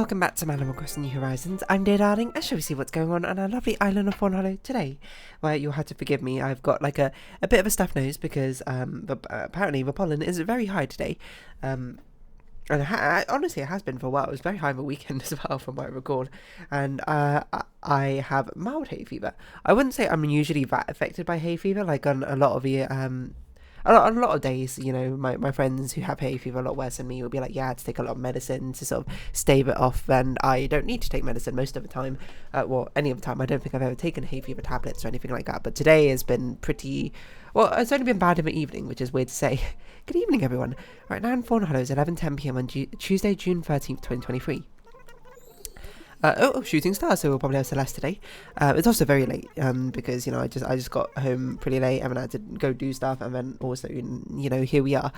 Welcome back to Animal Crossing New Horizons. I'm Dear Darling, and shall we see what's going on our lovely island of Fawnhollow today? Well, you'll have to forgive me, I've got like a bit of a stuffed nose because apparently the pollen is very high today. And honestly, it has been for a while. It was very high on the weekend as well, from what I recall. And I have mild hay fever. I wouldn't say I'm usually that affected by hay fever. Like on a lot of the on a lot of days, you know, my friends who have hay fever a lot worse than me will be like, yeah, I had to take a lot of medicine to sort of stave it off, and I don't need to take medicine most of the time. Well, any of the time. I don't think I've ever taken hay fever tablets or anything like that, but today has been pretty, well, it's only been bad in the evening, which is weird to say. Good evening, everyone. Right now in Fawnhallow is 11:10 p.m. on Tuesday, June 13th, 2023. Shooting star, so we'll probably have Celeste today. It's also very late, because, you know, I just got home pretty late, and then I had to go do stuff, and then also, you know, here we are.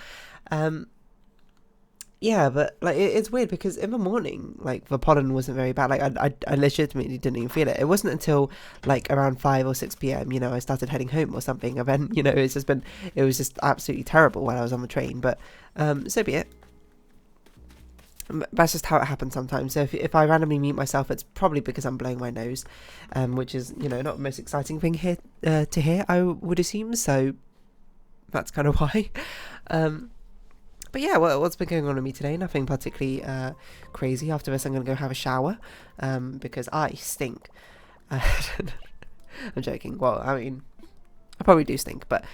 Yeah, but, like, it's weird, because in the morning, like, the pollen wasn't very bad. Like, I legitimately didn't even feel it. It wasn't until, like, around 5 or 6 p.m, you know, I started heading home or something, and then, you know, it was just absolutely terrible while I was on the train, but, so be it. That's just how it happens sometimes. So if I randomly mute myself, it's probably because I'm blowing my nose, which is, you know, not the most exciting thing here to hear, I would assume. So that's kind of why. But yeah, what's been going on with me today? Nothing particularly crazy. After this, I'm going to go have a shower because I stink. I'm joking. Well, I mean, I probably do stink, but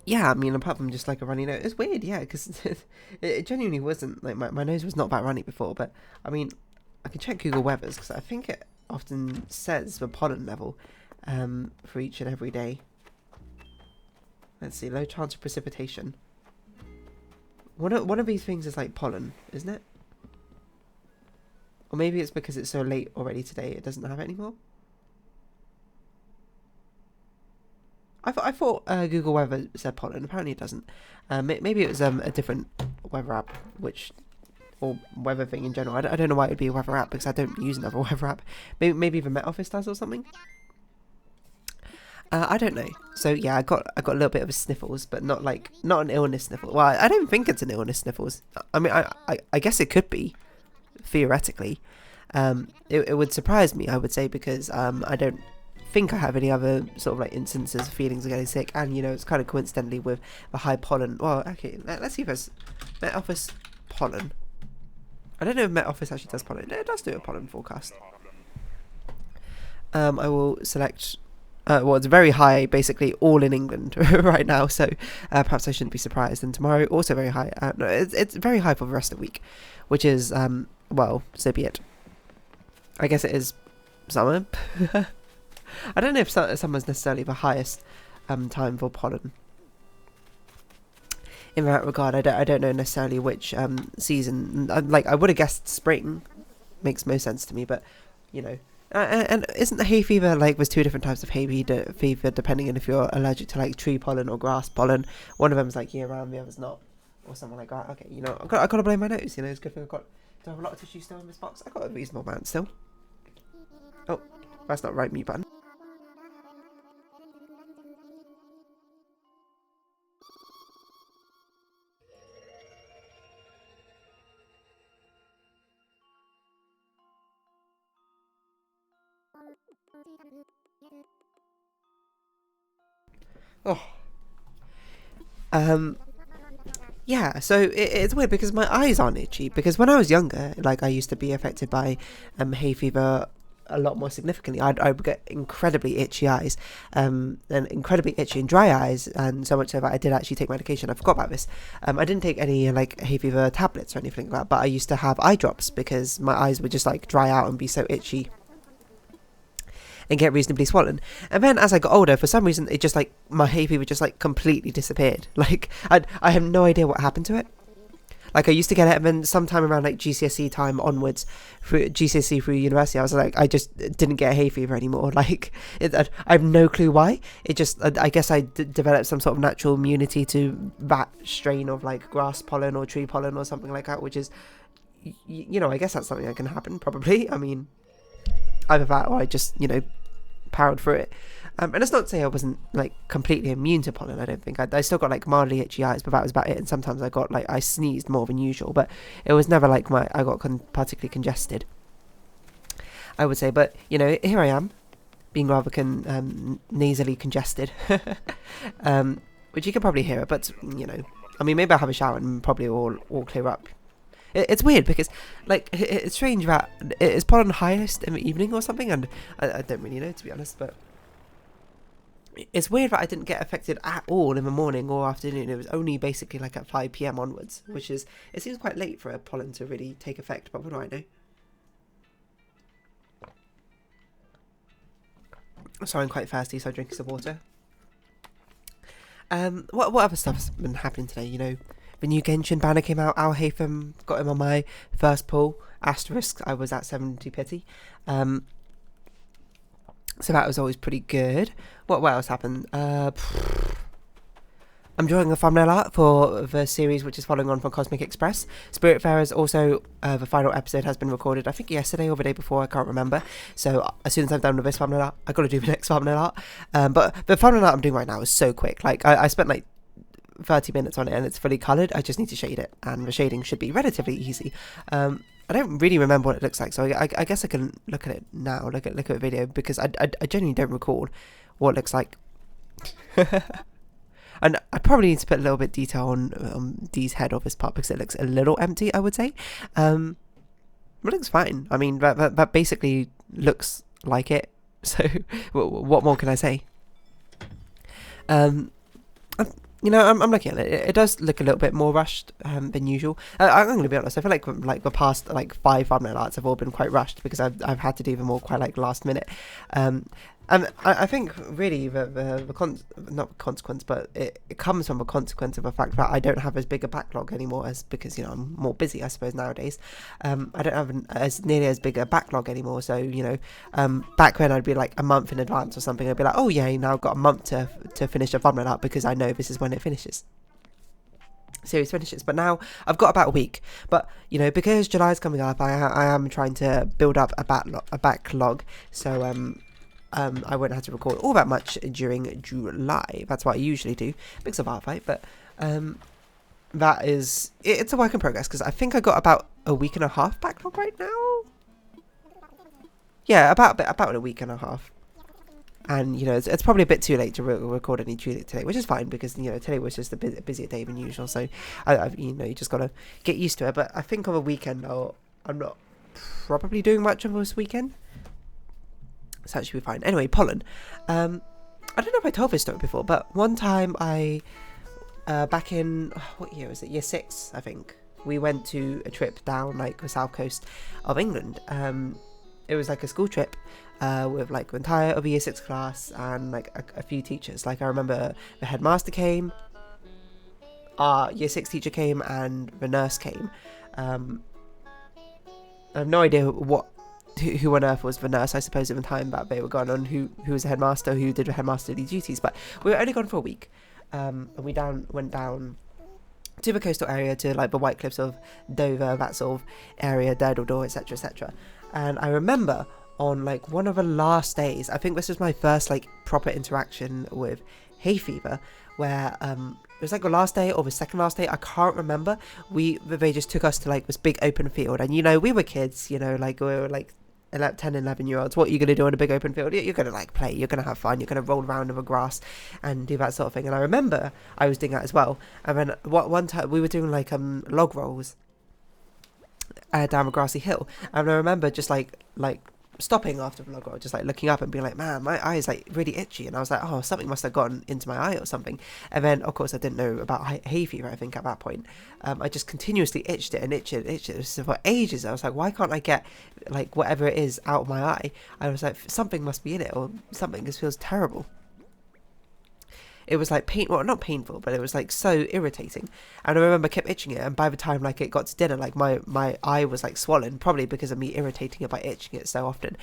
yeah, I mean, apart from just like a runny nose, it's weird, yeah, because it genuinely wasn't, like, my nose was not that runny before, but, I mean, I can check Google Weathers, because I think it often says the pollen level, for each and every day. Let's see, low chance of precipitation. One of these things is, like, pollen, isn't it? Or maybe it's because it's so late already today, it doesn't have it anymore? I thought Google Weather said pollen. Apparently it doesn't. Maybe it was a different weather app, or weather thing in general. I don't know why it would be a weather app, because I don't use another weather app. Maybe the Met Office does or something. I don't know. So yeah, I got a little bit of a sniffles, but not an illness sniffle. Well, I don't think it's an illness sniffles. I mean, I guess it could be, theoretically. It would surprise me, I would say, because I don't think I have any other sort of like instances of feelings of getting sick, and you know, it's kind of coincidentally with the high pollen. Well, okay, let's see if there's Met Office pollen. I don't know if Met Office actually does pollen. It does do a pollen forecast. I will select. Well, it's very high, basically all in England right now, so perhaps I shouldn't be surprised. And tomorrow also very high. No, it's very high for the rest of the week, which is well, so be it. I guess it is summer. I don't know if summer's necessarily the highest time for pollen. In that regard, I don't know necessarily which season. Like, I would have guessed spring. Makes most sense to me, but, you know. And isn't the hay fever, like, there's two different types of hay fever depending on if you're allergic to, like, tree pollen or grass pollen. One of them's, like, year-round, the other's not. Or something like that. Okay, you know, I've got to blow my nose, you know. It's a good thing do I have a lot of tissue still in this box? I've got a reasonable amount still. Oh, that's not the right mute button. Oh. Yeah, so it's weird because my eyes aren't itchy, because when I was younger, like, I used to be affected by hay fever a lot more significantly. I would get incredibly itchy eyes, and incredibly itchy and dry eyes, and so much so that I did actually take medication. I forgot about this. I didn't take any, like, hay fever tablets or anything like that, but I used to have eye drops because my eyes would just, like, dry out and be so itchy and get reasonably swollen. And then as I got older, for some reason, it just, like, my hay fever just, like, completely disappeared. Like, I have no idea what happened to it. Like, I used to get it, and then sometime around, like, GCSE time onwards, through GCSE through university, I was like, I just didn't get hay fever anymore. Like, I have no clue why. It just, I guess I developed some sort of natural immunity to that strain of, like, grass pollen or tree pollen or something like that, which is, you know, I guess that's something that can happen, probably. I mean, either that or I just, you know, powered through it. And it's not to say I wasn't like completely immune to pollen. I don't think I still got like mildly itchy eyes, but that was about it. And sometimes I sneezed more than usual, but it was never like I got particularly congested, I would say. But you know, here I am, being rather nasally congested, which you can probably hear. But you know, I mean, maybe I'll have a shower and probably all clear up. It's weird because, like, it's strange that it's pollen highest in the evening or something, and I don't really know, to be honest, but it's weird that I didn't get affected at all in the morning or afternoon. It was only basically like at 5 p.m. onwards, which is, it seems quite late for a pollen to really take effect, but what do I know? Sorry, I'm quite thirsty, so I'm drinking some water. What other stuff's been happening today, you know? The new Genshin banner came out. Al Haytham got him on my first pull. Asterisk, I was at 70 pity. So that was always pretty good. What else happened? I'm drawing a thumbnail art for the series which is following on from Cosmic Express. Spiritfarers also, the final episode has been recorded, I think yesterday or the day before, I can't remember. So as soon as I'm done with this thumbnail art, I've got to do the next thumbnail art. But the thumbnail art I'm doing right now is so quick. Like, I spent like 30 minutes on it and it's fully coloured. I just need to shade it, and the shading should be relatively easy. I don't really remember what it looks like, so I guess I can look at it now, look at the video, because I genuinely don't recall what it looks like. And I probably need to put a little bit detail on Dee's head of this part, because it looks a little empty, I would say. But it looks fine. I mean, that basically looks like it, so what more can I say? You know, I'm looking at it. It does look a little bit more rushed than usual. I'm going to be honest. I feel like the past 5 thumbnail arts have all been quite rushed, because I've had to do them all quite like last minute. And I think really not consequence, but it comes from a consequence of the fact that I don't have as big a backlog anymore, because you know I'm more busy, I suppose, nowadays. I don't have as nearly as big a backlog anymore. So you know, back when I'd be like a month in advance or something, I'd be like, oh yeah, now I've got a month to finish a thumbnail art, because I know this is when it finishes. Series finishes. But now I've got about a week. But you know, because July's coming up, I am trying to build up a backlog. So I won't have to record all that much during July. That's what I usually do, because of art fight. But that is, it's a work in progress, because I think I got about a week and a half backlog right now. Yeah, about a week and a half. And you know, it's probably a bit too late to record any today, which is fine, because you know today was just a busier day than usual. So you know, you just gotta get used to it. But I think on the weekend, I'm not probably doing much on this weekend. So that should be fine. Anyway, Pollen. I don't know if I told this story before, but one time back in, what year was it? Year 6, I think. We went to a trip down like the south coast of England. It was like a school trip with like the entire of the year 6 class and like a few teachers. Like I remember the headmaster came, our year 6 teacher came, and the nurse came. I have no idea who on earth was the nurse, I suppose, at the time that they were gone, on who was the headmaster, who did the headmasterly duties. But we were only gone for a week, and we went down to the coastal area, to like the White Cliffs of Dover, that sort of area, Durdledore, etc, etc. And I remember on like one of the last days, I think this was my first like proper interaction with hay fever, where it was like the last day or the second last day, I can't remember. They just took us to like this big open field, and you know, we were kids, you know, like we were like 10, 11-year-olds. What are you going to do on a big open field? You're going to like play, you're going to have fun, you're going to roll around in the grass and do that sort of thing. And I remember I was doing that as well. And then one time we were doing like log rolls down a grassy hill, and I remember just like stopping after the log roll, just like looking up and being like, man, my eye is like really itchy. And I was like, oh, something must have gotten into my eye or something. And then of course I didn't know about hay fever, I think, at that point. I just continuously itched it and itched it for ages. I was like, why can't I get like whatever it is out of my eye? I was like, something must be in it or something, this feels terrible. It was like not painful, but it was like so irritating. And I remember I kept itching it, and by the time like it got to dinner, like my eye was like swollen, probably because of me irritating it by itching it so often.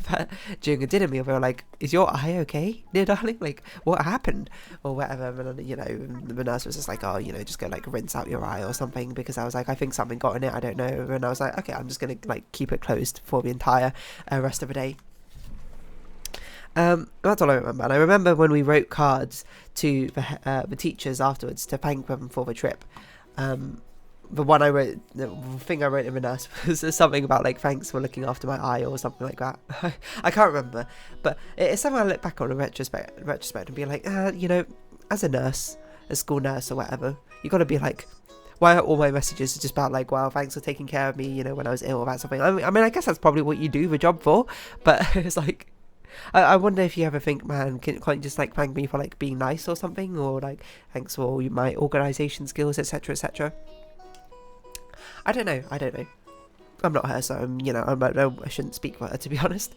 But during a dinner meal, they were like, is your eye okay, dear darling? Like, what happened? Or whatever. And you know, the nurse was just like, oh, you know, just go like rinse out your eye or something, because I was like, I think something got in it, I don't know. And I was like, okay, I'm just gonna like keep it closed for the entire rest of the day. That's all I remember. And I remember when we wrote cards to the teachers afterwards to thank them for the trip. The thing I wrote in the nurse was something about like thanks for looking after my eye or something like that. I can't remember, but it's something I look back on in retrospect and be like, you know, as a nurse, a school nurse or whatever, you got to be like, why are all my messages just about like, wow, thanks for taking care of me, you know, when I was ill or about something. I mean, I guess that's probably what you do the job for, but it's like, I wonder if you ever think, man, can't you just like thank me for like being nice or something, or like thanks for my organisation skills, etc., etc. I don't know. I'm not her, so I shouldn't speak for her, to be honest.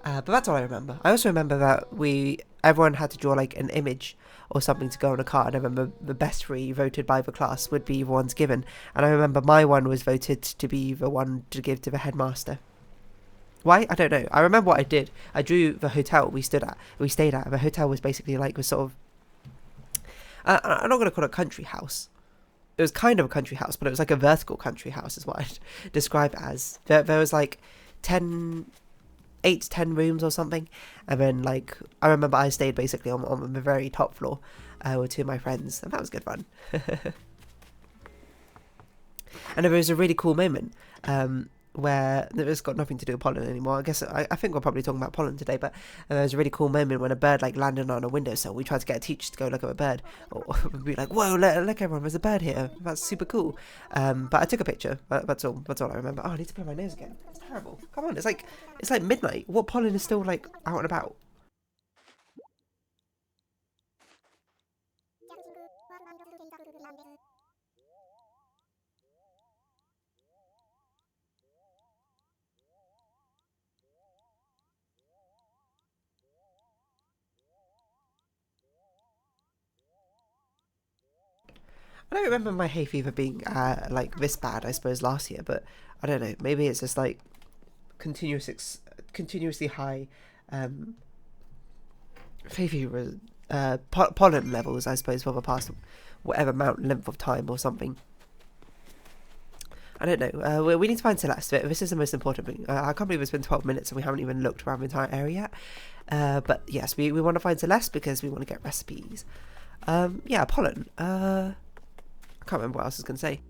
But that's all I remember. I also remember that everyone had to draw like an image or something to go on a card. I remember the best three voted by the class would be the ones given, and I remember my one was voted to be the one to give to the headmaster. Why? I don't know. I remember what I did. I drew the hotel we stayed at. The hotel was basically like a sort of, I'm not going to call it a country house. It was kind of a country house, but it was like a vertical country house is what I'd describe it as. There was like 8 to 10 rooms or something, and then like I remember I stayed basically on the very top floor with two of my friends, and that was good fun. And there was a really cool moment where it's got nothing to do with pollen anymore. I guess I think we're probably talking about pollen today, but there was a really cool moment when a bird like landed on a windowsill. We tried to get a teacher to go look at a bird, or be like, "Whoa, look everyone, there's a bird here. That's super cool." But I took a picture. That's all I remember. Oh, I need to blow my nose again. It's terrible. Come on, it's like midnight. What pollen is still like out and about? I don't remember my hay fever being like this bad, I suppose, last year, but I don't know. Maybe it's just like continuously high hay fever pollen levels, I suppose, for the past whatever length of time or something. I don't know. We need to find Celeste. This is the most important thing. I can't believe it's been 12 minutes and we haven't even looked around the entire area yet. But yes, we want to find Celeste because we want to get recipes. Yeah, pollen. I can't remember what else I was going to say.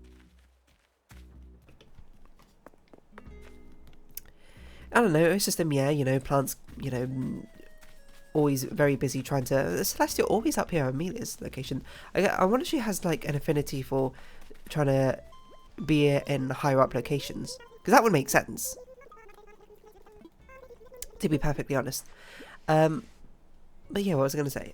I don't know, it's just in the air, you know, plants, you know, always very busy trying to... Celeste, always up here at Amelia's location. I wonder if she has, like, an affinity for trying to be in higher up locations. Because that would make sense. To be perfectly honest. But yeah, what was I going to say?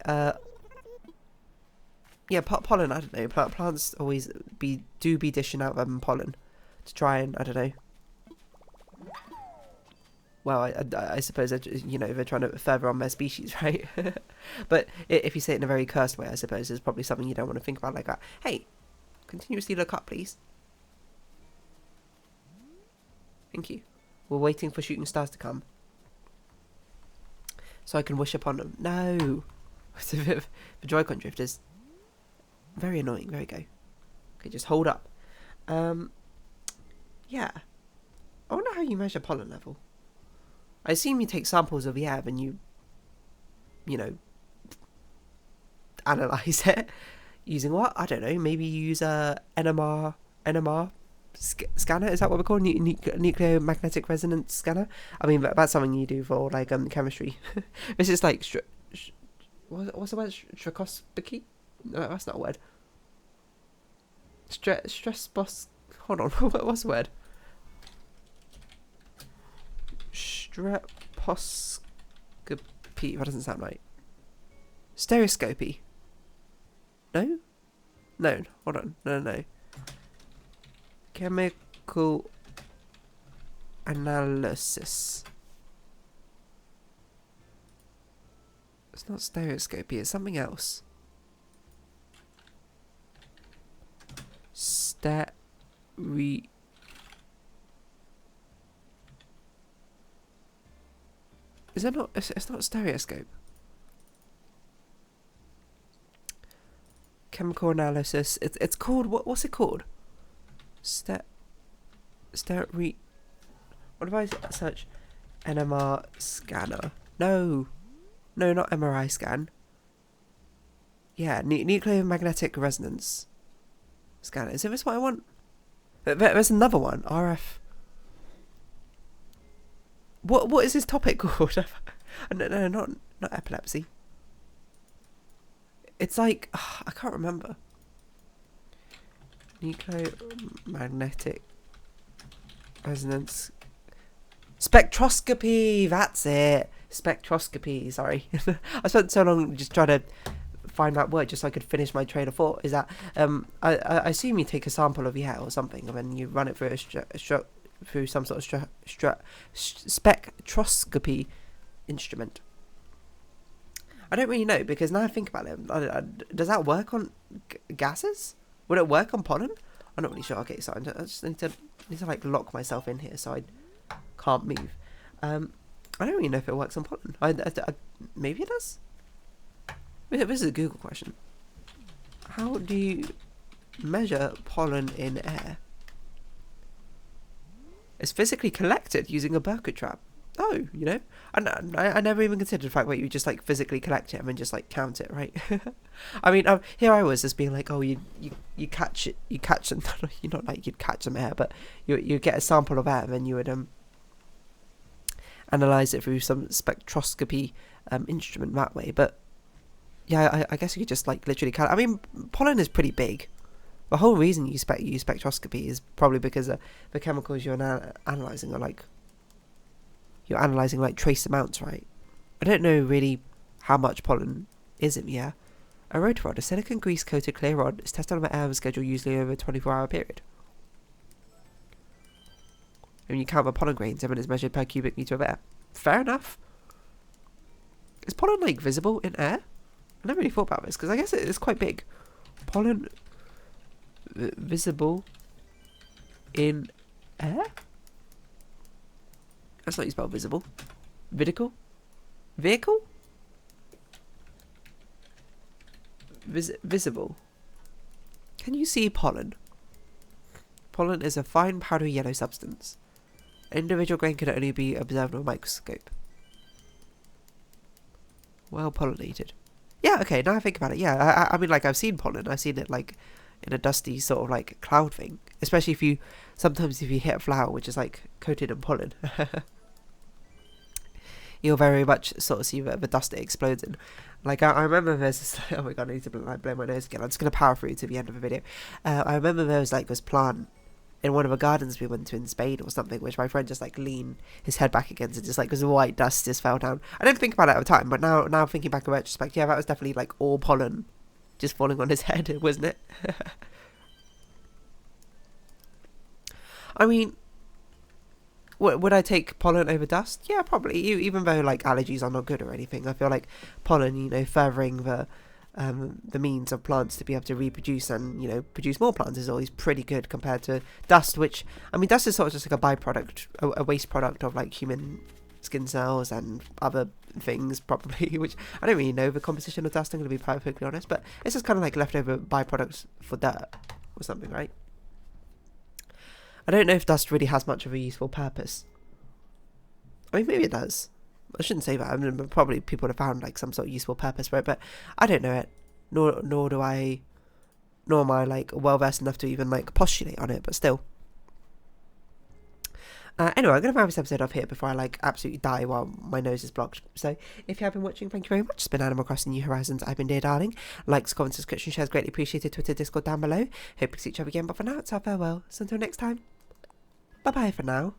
Yeah, pollen, I don't know. Plants always be dishing out pollen to try and, I don't know. Well, I suppose, you know, they're trying to further on their species, right? But if you say it in a very cursed way, I suppose, it's probably something you don't want to think about like that. Hey, continuously look up, please. Thank you. We're waiting for shooting stars to come. So I can wish upon them. No! The Joy-Con drift is very annoying. There we go. Okay, just hold up. Yeah. I wonder how you measure pollen level. I assume you take samples of the air and you know, analyse it using what? I don't know. Maybe you use a NMR scanner. Is that what we call nuclear magnetic resonance scanner? I mean, that's something you do for like chemistry. This is like what's the word? Stricoscopy? No, that's not a word. Hold on. What's the word? Streposcopy. That doesn't sound right. Stereoscopy. No? No. Hold on. No. Chemical analysis. It's not stereoscopy. It's something else. Is that not? It's not stereoscope. Chemical analysis. It's called what's it called? What if I search NMR scanner? No. No, not MRI scan. Yeah, nuclear magnetic resonance scan. Is this what I want? There's another one. RF. What is this topic called? No, not epilepsy. It's like I can't remember. Nuclear magnetic resonance spectroscopy. That's it. Spectroscopy. Sorry, I spent so long just trying to find that word just so I could finish my train of thought. Is that I assume you take a sample of your hair or something and then you run it through through some sort of spectroscopy instrument. I don't really know, because now I think about it, does that work on gases? Would it work on pollen? I'm not really sure. Okay, so I just need to like lock myself in here so I can't move. I don't really know if it works on pollen. Maybe it does. This is a Google question. How do you measure pollen in air? It's physically collected using a Burkett trap. Oh, you know, I never even considered the fact that you just like physically collect it and then just like count it, right? I mean, here I was just being like, oh, you catch it, you catch them. You're not like you'd catch some air, but you get a sample of air and then you would analyze it through some spectroscopy instrument that way. But yeah, I guess you could just like literally count. I mean, pollen is pretty big. The whole reason you use spectroscopy is probably because the chemicals you're analyzing are like. You're analysing like trace amounts, right? I don't know really how much pollen is in the air. A rotor rod, a silicon grease coated clear rod, is tested on the air schedule usually over a 24-hour period. And you count the pollen grains and then it's measured per cubic meter of air. Fair enough. Is pollen like visible in air? I never really thought about this because I guess it is quite big. Pollen visible in air? That's not how you spell visible. Vidical? Vehicle? Visible. Can you see pollen? Pollen is a fine powdery yellow substance. An individual grain can only be observed with a microscope. Well pollinated. Yeah, okay, now I think about it. Yeah, I mean, like, I've seen pollen. I've seen it, like, in a dusty sort of, like, cloud thing. Especially sometimes if you hit a flower which is, like, coated in pollen. You'll very much sort of see the dust it explodes in. Like, I remember there's this, oh my god, I need to blow my nose again. I'm just going to power through to the end of the video. I remember there was, like, this plant in one of the gardens we went to in Spain or something, which my friend just, like, leaned his head back against and just, like, because the white dust just fell down. I didn't think about it at the time, but now thinking back in retrospect, yeah, that was definitely, like, all pollen just falling on his head, wasn't it? I mean, would I take pollen over dust? Yeah, probably. Even though like allergies are not good or anything, I feel like pollen, you know, furthering the means of plants to be able to reproduce and, you know, produce more plants is always pretty good compared to dust. Which, I mean, dust is sort of just like a byproduct, a waste product of like human skin cells and other things probably. Which I don't really know the composition of dust. I'm going to be perfectly honest, but it's just kind of like leftover byproducts for dirt or something, right? I don't know if dust really has much of a useful purpose. I mean, maybe it does. I shouldn't say that. I mean, probably people have found like some sort of useful purpose for it, but I don't know it. Nor am I like well versed enough to even like postulate on it. But still. Anyway, I'm going to wrap this episode off here before I like absolutely die while my nose is blocked. So, if you have been watching, thank you very much. It's been Animal Crossing New Horizons. I've been Dear Darling. Likes, comments, subscription, shares greatly appreciated. Twitter, Discord down below. Hope to see each other again. But for now, it's our farewell. So until next time. Bye bye for now.